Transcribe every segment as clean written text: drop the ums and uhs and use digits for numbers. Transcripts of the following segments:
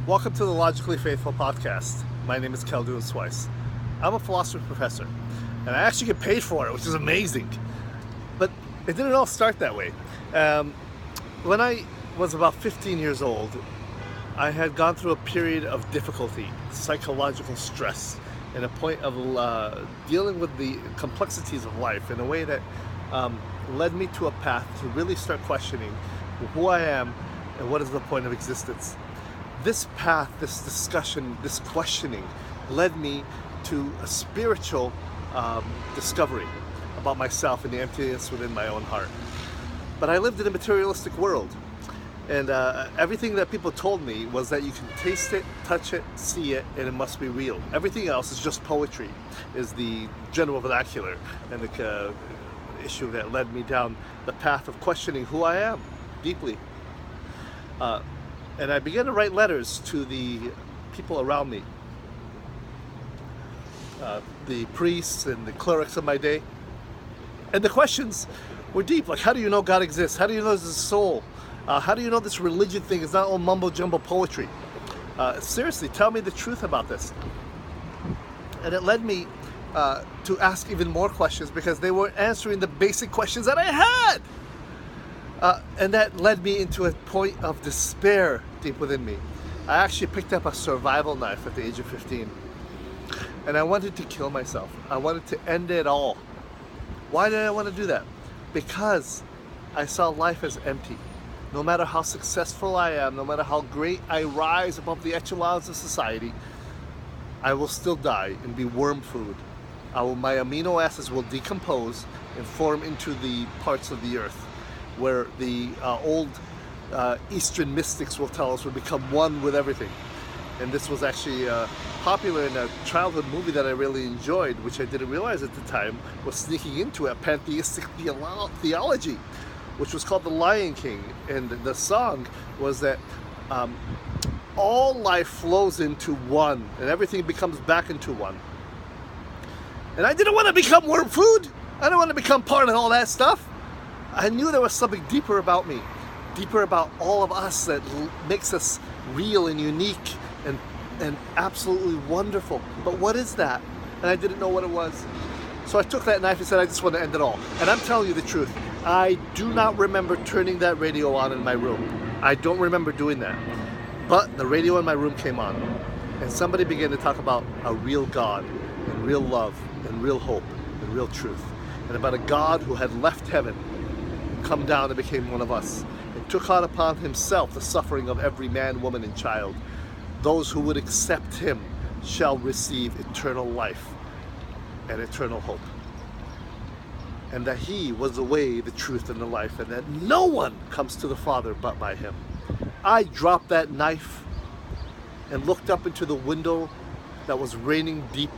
Welcome to the Logically Faithful podcast. My name is Khaldun Swice. I'm a philosophy professor, and I actually get paid for it, which is amazing. But it didn't all start that way. When I was about 15 years old, I had gone through a period of difficulty, psychological stress, and a point of dealing with the complexities of life in a way that led me to a path to really start questioning who I am and what is the point of existence. This path, this discussion, this questioning led me to a spiritual discovery about myself and the emptiness within my own heart. But I lived in a materialistic world, and everything that people told me was that you can taste it, touch it, see it, and it must be real. Everything else is just poetry, is the general vernacular, and the issue that led me down the path of questioning who I am deeply. And I began to write letters to the people around me, the priests and the clerics of my day. And the questions were deep, like how do you know God exists? How do you know there's a soul? How do you know this religion thing is not all mumbo-jumbo poetry? Seriously, tell me the truth about this. And it led me to ask even more questions because they weren't answering the basic questions that I had. And that led me into a point of despair deep within me. I actually picked up a survival knife at the age of 15. And I wanted to kill myself. I wanted to end it all. Why did I want to do that? Because I saw life as empty. No matter how successful I am, no matter how great I rise above the echelons of society, I will still die and be worm food. My amino acids will decompose and form into the parts of the earth where the old Eastern mystics will tell us will become one with everything. And this was actually popular in a childhood movie that I really enjoyed, which I didn't realize at the time was sneaking into a pantheistic theology, which was called The Lion King. And the song was that all life flows into one and everything becomes back into one. And I didn't want to become worm food. I didn't want to become part of all that stuff. I knew there was something deeper about me, deeper about all of us that makes us real and unique and absolutely wonderful. But what is that? And I didn't know what it was. So I took that knife and said, I just want to end it all. And I'm telling you the truth. I do not remember turning that radio on in my room. I don't remember doing that. But the radio in my room came on. And somebody began to talk about a real God and real love and real hope and real truth. And about a God who had left heaven, come down and became one of us, and took on upon himself the suffering of every man, woman, and child. Those who would accept him shall receive eternal life and eternal hope. And that he was the way, the truth, and the life, and that no one comes to the Father but by him. I dropped that knife and looked up into the window that was raining deep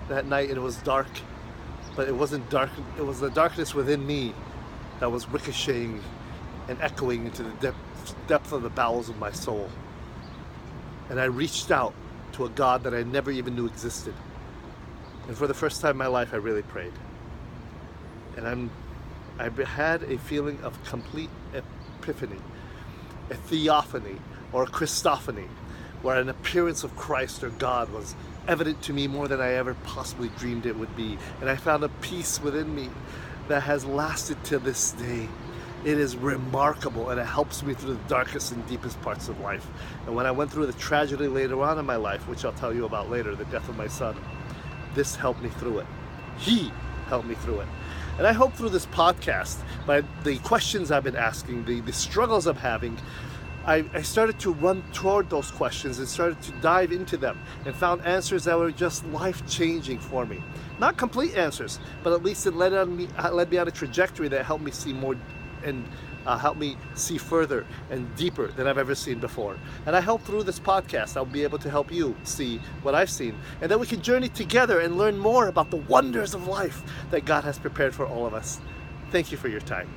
that night, and it was dark. But it wasn't dark, it was the darkness within me that was ricocheting and echoing into the depth of the bowels of my soul. And I reached out to a God that I never even knew existed. And for the first time in my life, I really prayed. And I had a feeling of complete epiphany, a theophany, or a Christophany, where an appearance of Christ or God was evident to me more than I ever possibly dreamed it would be. And I found a peace within me that has lasted to this day. It is remarkable, and it helps me through the darkest and deepest parts of life. And when I went through the tragedy later on in my life, which I'll tell you about later, the death of my son, this helped me through it. He helped me through it. And I hope through this podcast, by the questions I've been asking, the struggles I'm having, I started to run toward those questions and started to dive into them and found answers that were just life-changing for me. Not complete answers, but at least it led me on a trajectory that helped me see more and helped me see further and deeper than I've ever seen before. And I hope through this podcast I'll be able to help you see what I've seen, and that we can journey together and learn more about the wonders of life that God has prepared for all of us. Thank you for your time.